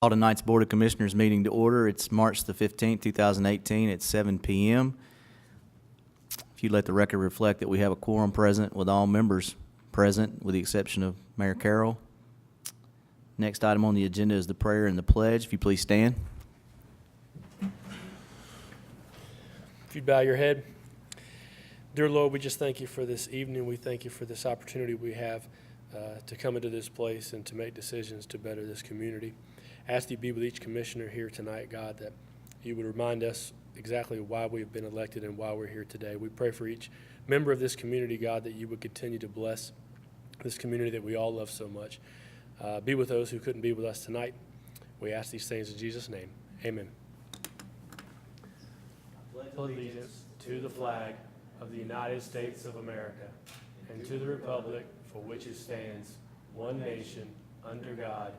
Call tonight's Board of Commissioners meeting to order. It's March the 15th, 2018 at 7 p.m. If you'd let the record reflect that we have a quorum present with all members present, with the exception of Mayor Carroll. Next item on the agenda is the prayer and the pledge. If you please stand. If you'd bow your head. Dear Lord, we just thank you for this evening. We thank you for this opportunity we have to come into this place and to make decisions to better this community. I ask you to be with each commissioner here tonight, God, that you would remind us exactly why we've been elected and why we're here today. We pray for each member of this community, God, that you would continue to bless this community that we all love so much. Be with those who couldn't be with us tonight. We ask these things in Jesus' name. Amen. I pledge allegiance to the flag of the United States of America and to the republic for which it stands, one nation, under God,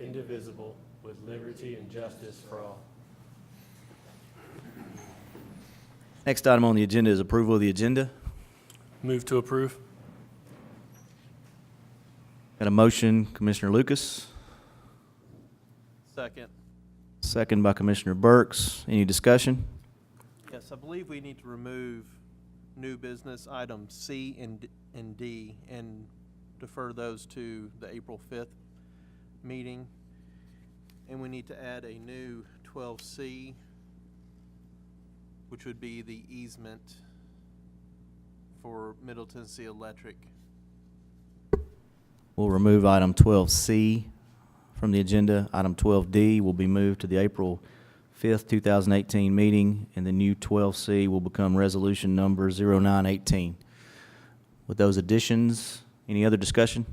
indivisible, with liberty and justice for all. Next item on the agenda is approval of the agenda. Move to approve. Got a motion, Commissioner Lucas. Second. Second by Commissioner Burks. Any discussion? Yes, I believe we need to remove new business items C and D and defer those to the April 5th meeting. And we need to add a new 12C, which would be the easement for Middle Tennessee Electric. We'll remove item 12C from the agenda. Item 12D will be moved to the April 5th, 2018 meeting, and the new 12C will become resolution number 0918. With those additions, any other discussion?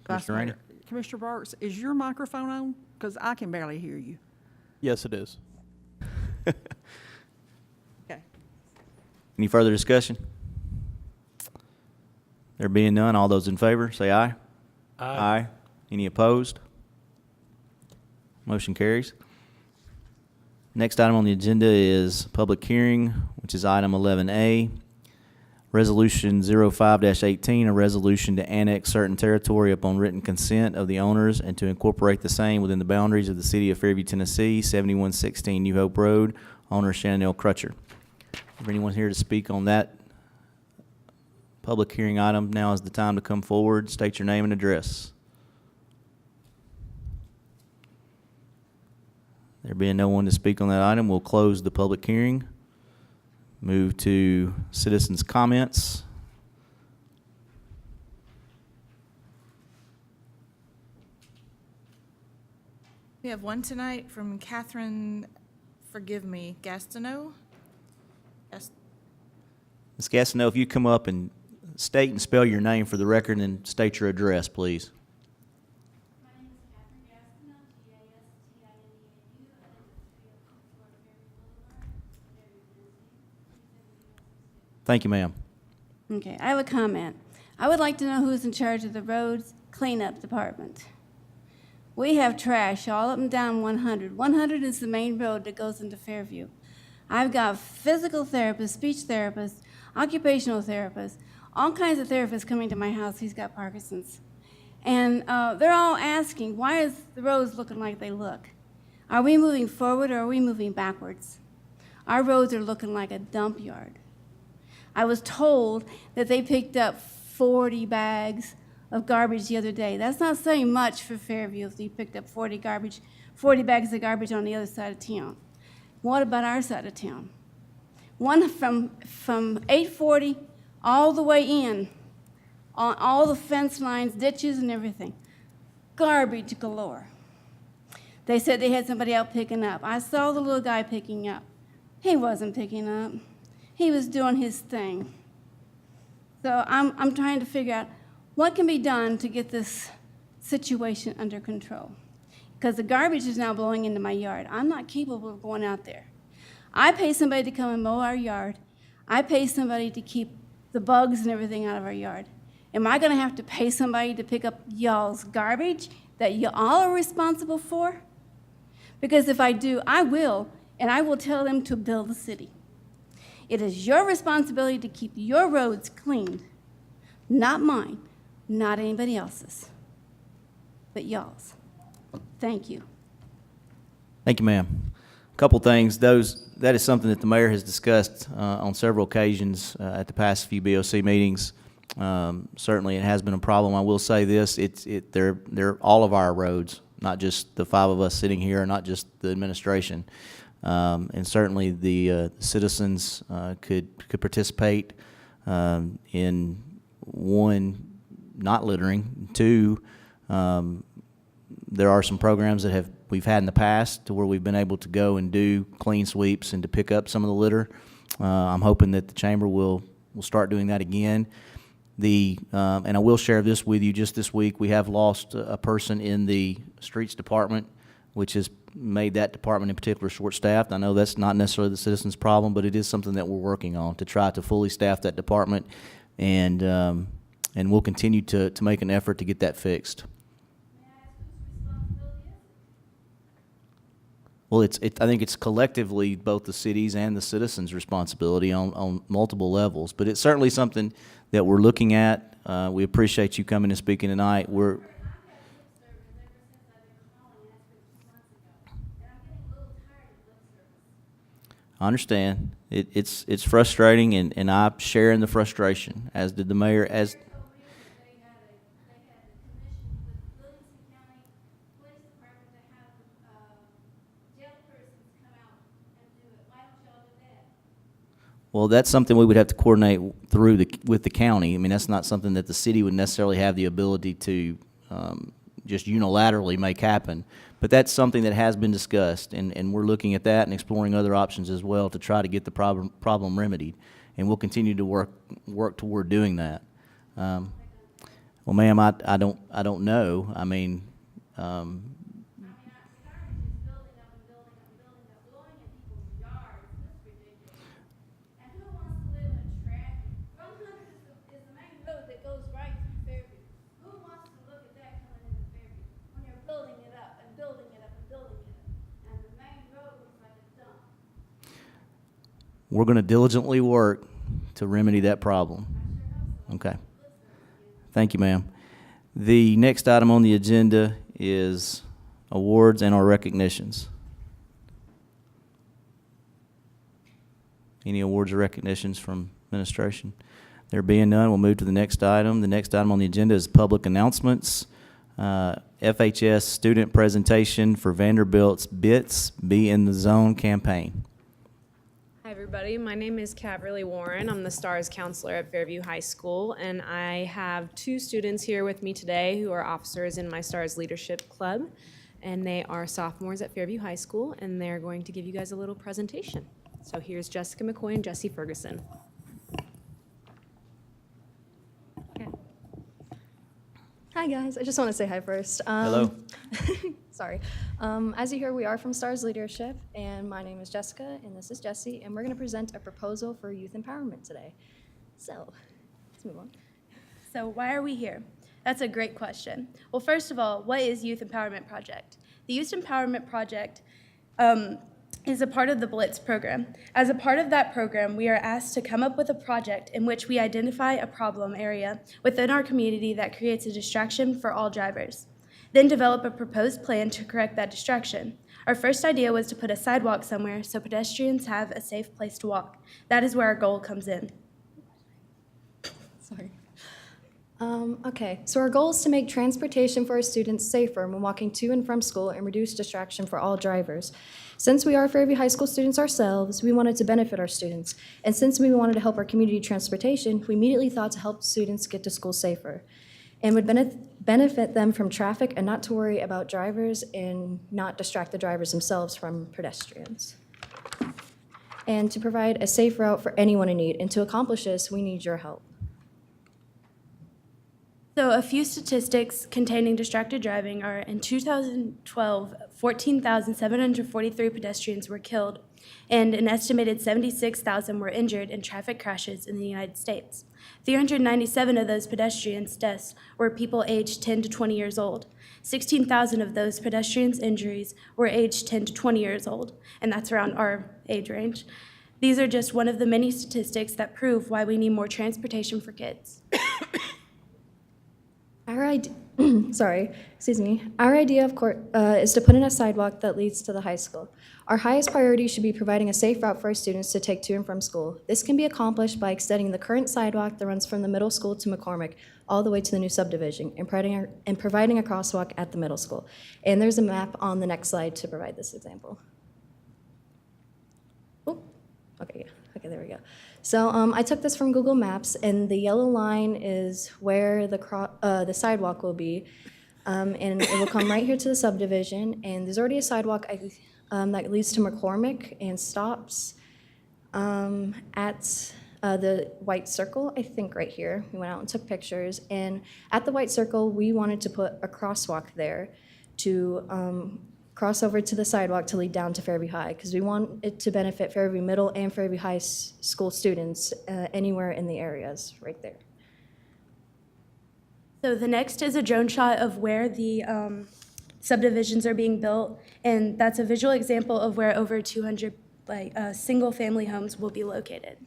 Commissioner Rainey? Commissioner Burks, is your microphone on? Because I can barely hear you. Yes, it is. Okay. Any further discussion? There being none, all those in favor, say aye. Aye. Any opposed? Motion carries. Next item on the agenda is public hearing, which is item 11A. Resolution 05-18, a resolution to annex certain territory upon written consent of the owners and to incorporate the same within the boundaries of the city of Fairview, Tennessee, 7116 New Hope Road, owner Shannon L. Crutcher. Is anyone here to speak on that public hearing item? Now is the time to come forward, state your name and address. There being no one to speak on that item, we'll close the public hearing. Move to citizens' comments. We have one tonight from Catherine, forgive me, Gastineau. Ms. Gastineau, if you come up and state and spell your name for the record and state your address, please. My name is Catherine Gastineau, Gastineau, I live at 304 Fairview Boulevard, Fairview, Tennessee. Thank you, ma'am. Okay, I have a comment. I would like to know who's in charge of the roads cleanup department. We have trash all up and down 100. 100 is the main road that goes into Fairview. I've got physical therapists, speech therapists, occupational therapists, all kinds of therapists coming to my house. He's got Parkinson's. And they're all asking, why is the roads looking like they look? Are we moving forward or are we moving backwards? Our roads are looking like a dump yard. I was told that they picked up 40 bags of garbage the other day. That's not saying much for Fairview if they picked up 40 bags of garbage on the other side of town. What about our side of town? One from 840 all the way in, on all the fence lines, ditches and everything. Garbage galore. They said they had somebody out picking up. I saw the little guy picking up. He wasn't picking up. He was doing his thing. So I'm trying to figure out what can be done to get this situation under control. Because the garbage is now blowing into my yard. I'm not capable of going out there. I pay somebody to come and mow our yard. I pay somebody to keep the bugs and everything out of our yard. Am I going to have to pay somebody to pick up y'all's garbage that y'all are responsible for? Because if I do, I will, and I will tell them to build the city. It is your responsibility to keep your roads cleaned, not mine, not anybody else's, but y'all's. Thank you. Thank you, ma'am. Couple things. That is something that the mayor has discussed on several occasions at the past few BOC meetings. Certainly, it has been a problem. I will say this: they're all of our roads, not just the five of us sitting here, not just the administration, and certainly the citizens could participate in one, not littering, two. There are some programs that we've had in the past to where we've been able to go and do clean sweeps and to pick up some of the litter. I'm hoping that the chamber will start doing that again. And I will share this with you. Just this week, we have lost a person in the streets department, which has made that department in particular short-staffed. I know that's not necessarily the citizens' problem, but it is something that we're working on to try to fully staff that department, and we'll continue to make an effort to get that fixed. Well, I think it's collectively both the cities and the citizens' responsibility on multiple levels, but it's certainly something that we're looking at. We appreciate you coming and speaking tonight. I understand. It's frustrating, and I share in the frustration, as did the mayor. Well, that's something we would have to coordinate with the county. I mean, that's not something that the city would necessarily have the ability to just unilaterally make happen. But that's something that has been discussed, and we're looking at that and exploring other options as well to try to get the problem remedied. And we'll continue to work toward doing that. Well, ma'am, I don't know. I mean, we're going to diligently work to remedy that problem. Okay. Thank you, ma'am. The next item on the agenda is awards and our recognitions. Any awards or recognitions from administration? There being none, we'll move to the next item. The next item on the agenda is public announcements. FHS student presentation for Vanderbilt's BITS Be in the Zone campaign. Hi, everybody. My name is Caverly Warren. I'm the STARS counselor at Fairview High School, and I have two students here with me today who are officers in my STARS Leadership Club, and they are sophomores at Fairview High School, and they're going to give you guys a little presentation. So here's Jessica McCoy and Jesse Ferguson. Okay. Hi, guys. I just want to say hi first. Hello. Sorry. As you hear, we are from STARS Leadership, and my name is Jessica, and this is Jesse, and we're going to present a proposal for youth empowerment today. So, let's move on. So why are we here? That's a great question. Well, first of all, what is Youth Empowerment Project? The Youth Empowerment Project is a part of the Blitz program. As a part of that program, we are asked to come up with a project in which we identify a problem area within our community that creates a distraction for all drivers. Then develop a proposed plan to correct that distraction. Our first idea was to put a sidewalk somewhere so pedestrians have a safe place to walk. That is where our goal comes in. Sorry. Okay, so our goal is to make transportation for our students safer when walking to and from school and reduce distraction for all drivers. Since we are Fairview High School students ourselves, we wanted to benefit our students. And since we wanted to help our community transportation, we immediately thought to help students get to school safer and would benefit them from traffic and not to worry about drivers and not distract the drivers themselves from pedestrians. And to provide a safe route for anyone in need. And to accomplish this, we need your help. So a few statistics containing distracted driving are in 2012, 14,743 pedestrians were killed, and an estimated 76,000 were injured in traffic crashes in the United States. 397 of those pedestrians' deaths were people aged 10 to 20 years old. 16,000 of those pedestrians' injuries were aged 10 to 20 years old, and that's around our age range. These are just one of the many statistics that prove why we need more transportation for kids. Sorry, excuse me. Our idea, of course, is to put in a sidewalk that leads to the high school. Our highest priority should be providing a safe route for our students to take to and from school. This can be accomplished by extending the current sidewalk that runs from the middle school to McCormick all the way to the new subdivision and providing a crosswalk at the middle school. And there's a map on the next slide to provide this example. Oh, okay, yeah. Okay, there we go. So I took this from Google Maps, and the yellow line is where the sidewalk will be, and it will come right here to the subdivision. And there's already a sidewalk that leads to McCormick and stops at the white circle, I think right here. We went out and took pictures, and at the white circle, we wanted to put a crosswalk there to cross over to the sidewalk to lead down to Fairview High, because we want it to benefit Fairview Middle and Fairview High School students anywhere in the areas, right there. So the next is a drone shot of where the subdivisions are being built, and that's a visual example of where over 200 single-family homes will be located.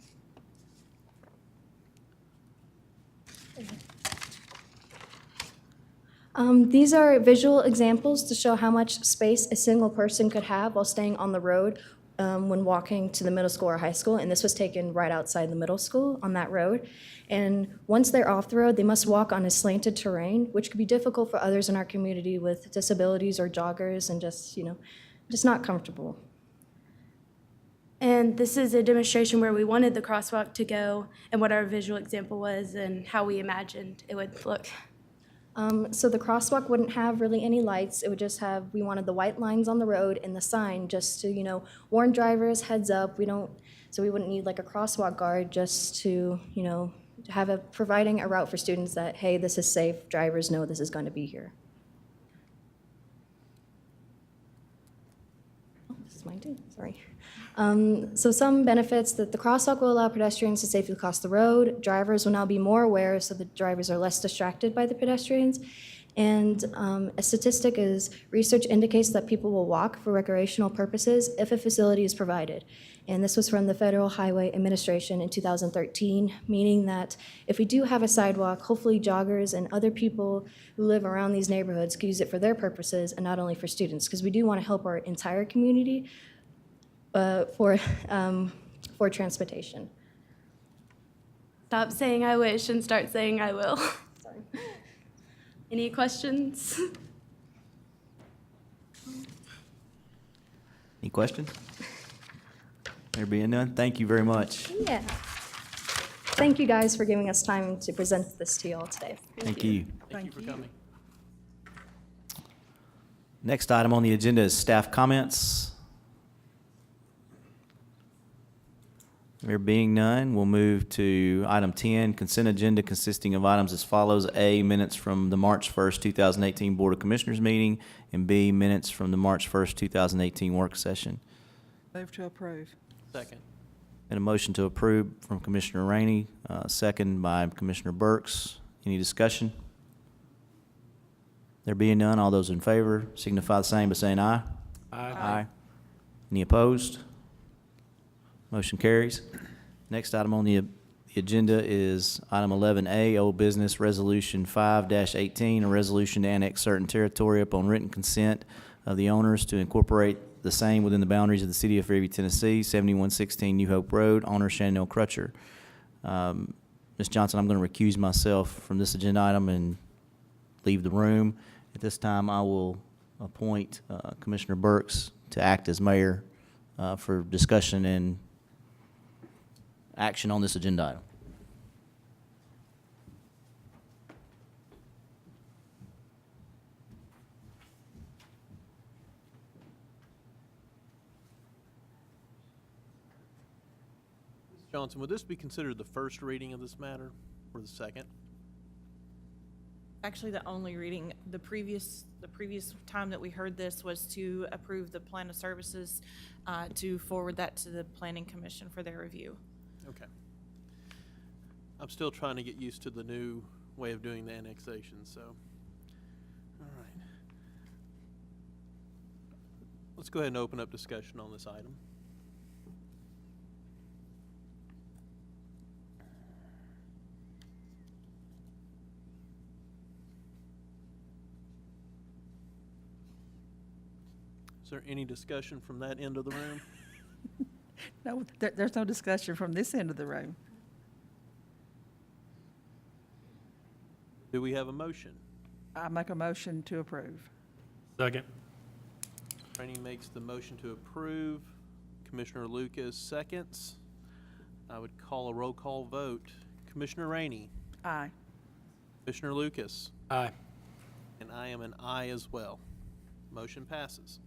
These are visual examples to show how much space a single person could have while staying on the road when walking to the middle school or high school, and this was taken right outside the middle school on that road. And once they're off the road, they must walk on a slanted terrain, which could be difficult for others in our community with disabilities or joggers and just not comfortable. And this is a demonstration where we wanted the crosswalk to go and what our visual example was and how we imagined it would look. So the crosswalk wouldn't have really any lights. It would just have, we wanted the white lines on the road and the sign just to, warn drivers, heads up. So we wouldn't need like a crosswalk guard, just to, providing a route for students that, hey, this is safe, drivers know this is going to be here. Oh, this is mine too, sorry. So some benefits that the crosswalk will allow pedestrians to safely cross the road. Drivers will now be more aware, so the drivers are less distracted by the pedestrians. And a statistic is research indicates that people will walk for recreational purposes if a facility is provided. And this was from the Federal Highway Administration in 2013, meaning that if we do have a sidewalk, hopefully joggers and other people who live around these neighborhoods can use it for their purposes and not only for students, because we do want to help our entire community for transportation. Stop saying I wish and start saying I will. Sorry. Any questions? Any questions? There being none, thank you very much. Yeah. Thank you guys for giving us time to present this to you all today. Thank you. Thank you for coming. Next item on the agenda is staff comments. There being none, we'll move to item 10, consent agenda consisting of items as follows. A, minutes from the March 1st, 2018 Board of Commissioners meeting, and B, minutes from the March 1st, 2018 work session. Move to approve. Second. And a motion to approve from Commissioner Rainey, second by Commissioner Burks. Any discussion? There being none, all those in favor signify the same by saying aye. Aye. Any opposed? Motion carries. Next item on the agenda is item 11A, old business resolution 5-18, a resolution to annex certain territory upon written consent of the owners to incorporate the same within the boundaries of the city of Fairview, Tennessee, 7116 New Hope Road, owner Shannon Crutcher. Ms. Johnson, I'm going to recuse myself from this agenda item and leave the room. At this time, I will appoint Commissioner Burks to act as mayor for discussion and action on this agenda item. Ms. Johnson, would this be considered the first reading of this matter or the second? Actually, the only reading, the previous time that we heard this was to approve the plan of services, to forward that to the Planning Commission for their review. Okay. I'm still trying to get used to the new way of doing the annexation, so. All right. Let's go ahead and open up discussion on this item. Is there any discussion from that end of the room? No, there's no discussion from this end of the room. Do we have a motion? I make a motion to approve. Second. Rainey makes the motion to approve. Commissioner Lucas seconds. I would call a roll call vote. Commissioner Rainey, Aye. Commissioner Lucas, Aye. and I am an aye as well. Motion passes.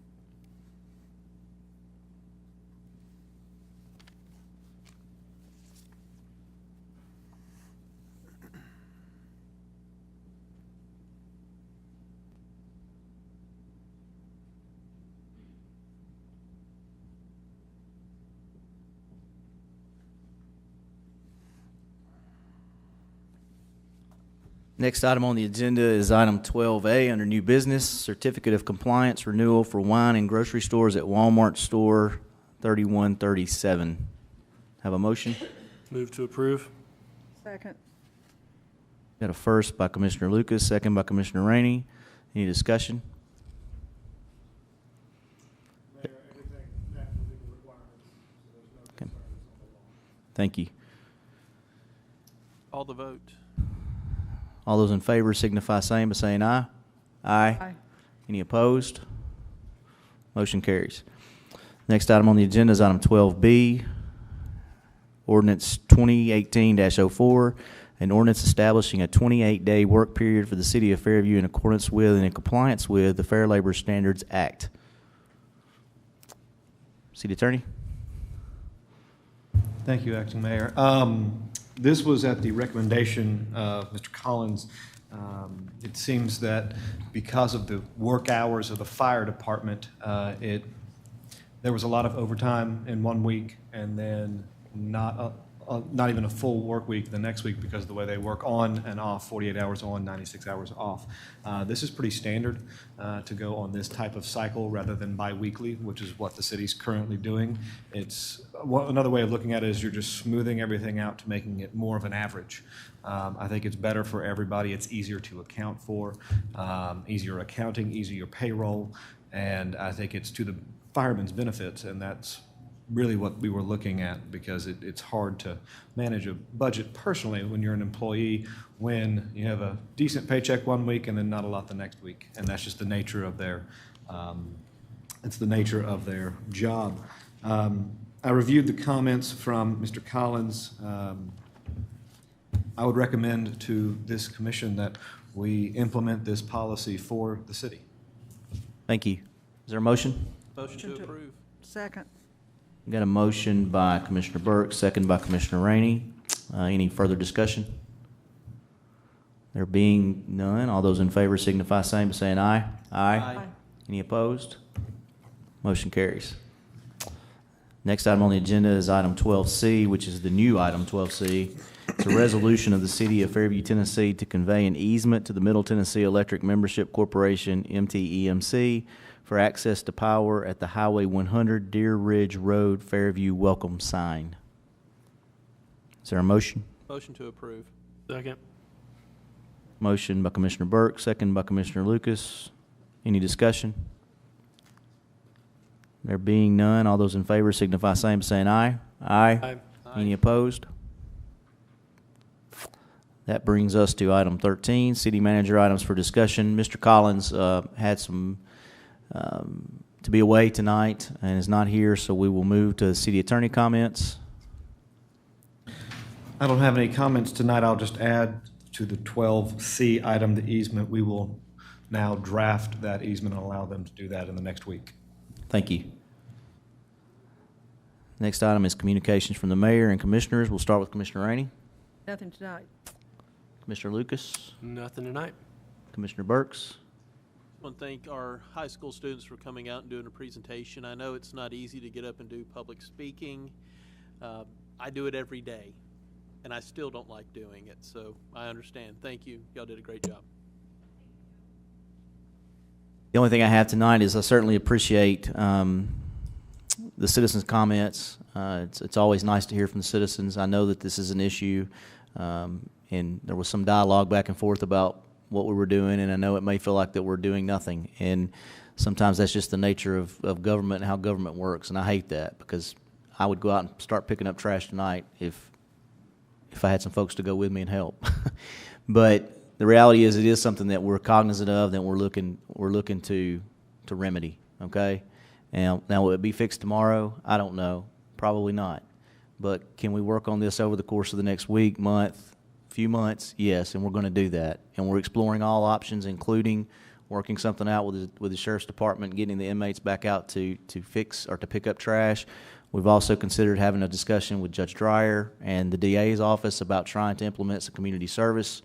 Next item on the agenda is item 12A under new business, certificate of compliance renewal for wine and grocery stores at Walmart Store 3137. Have a motion? Move to approve. Second. Got a first by Commissioner Lucas, second by Commissioner Rainey. Any discussion? Okay. Thank you. Call the vote. All those in favor signify same by saying aye. Aye. Aye. Any opposed? Motion carries. Next item on the agenda is item 12B, ordinance 2018-04, an ordinance establishing a 28-day work period for the city of Fairview in accordance with and in compliance with the Fair Labor Standards Act. City Attorney? Thank you, Acting Mayor. This was at the recommendation of Mr. Collins. It seems that because of the work hours of the fire department, there was a lot of overtime in 1 week and then not even a full work week the next week because of the way they work on and off, 48 hours on, 96 hours off. This is pretty standard to go on this type of cycle rather than biweekly, which is what the city's currently doing. It's another way of looking at it is you're just smoothing everything out to making it more of an average. I think it's better for everybody. It's easier to account for, easier accounting, easier payroll, and I think it's to the firemen's benefits, and that's really what we were looking at because it's hard to manage a budget personally when you're an employee when you have a decent paycheck 1 week and then not a lot the next week, and that's just the nature of their job. I reviewed the comments from Mr. Collins. I would recommend to this commission that we implement this policy for the city. Thank you. Is there a motion? Motion to approve. Second. We got a motion by Commissioner Burke, second by Commissioner Rainey. Any further discussion? There being none, all those in favor signify same by saying aye. Aye. Any opposed? Motion carries. Next item on the agenda is item 12C, which is the new item 12C. It's a resolution of the City of Fairview, Tennessee to convey an easement to the Middle Tennessee Electric Membership Corporation, MTEMC, for access to power at the Highway 100 Deer Ridge Road Fairview welcome sign. Is there a motion? Motion to approve. Second. Motion by Commissioner Burke, second by Commissioner Lucas. Any discussion? There being none, all those in favor signify same by saying aye. Aye. Any opposed? That brings us to item 13, city manager items for discussion. Mr. Collins had some to be away tonight and is not here, so we will move to city attorney comments. I don't have any comments tonight. I'll just add to the 12C item, the easement. We will now draft that easement and allow them to do that in the next week. Thank you. Next item is communications from the mayor and commissioners. We'll start with Commissioner Rainey. Nothing tonight. Commissioner Lucas. Nothing tonight. Commissioner Burks. I want to thank our high school students for coming out and doing a presentation. I know it's not easy to get up and do public speaking. I do it every day, and I still don't like doing it, so I understand. Thank you. Y'all did a great job. The only thing I have tonight is I certainly appreciate the citizens' comments. It's always nice to hear from the citizens. I know that this is an issue, and there was some dialogue back and forth about what we were doing, and I know it may feel like that we're doing nothing. And sometimes that's just the nature of government and how government works, and I hate that, because I would go out and start picking up trash tonight if I had some folks to go with me and help. But the reality is, it is something that we're cognizant of, that we're looking to remedy, okay? Now, will it be fixed tomorrow? I don't know. Probably not. But can we work on this over the course of the next week, month, few months? Yes, and we're going to do that. And we're exploring all options, including working something out with the sheriff's department, getting the inmates back out to fix or to pick up trash. We've also considered having a discussion with Judge Dreyer and the DA's office about trying to implement some community service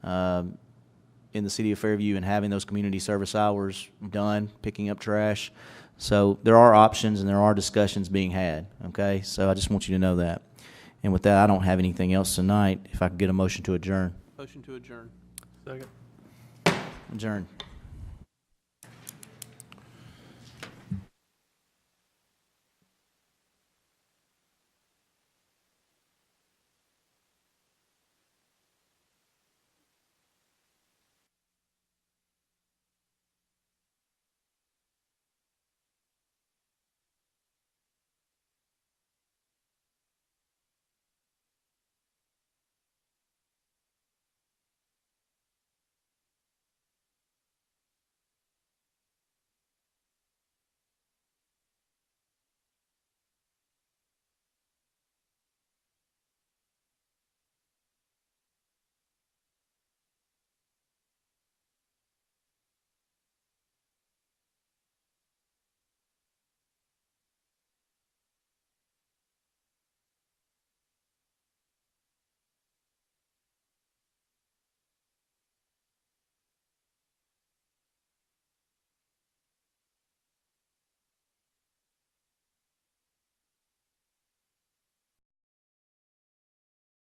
in the city of Fairview, and having those community service hours done, picking up trash. So there are options and there are discussions being had, okay? So I just want you to know that. And with that, I don't have anything else tonight. If I could get a motion to adjourn. Motion to adjourn. Second. Adjourn.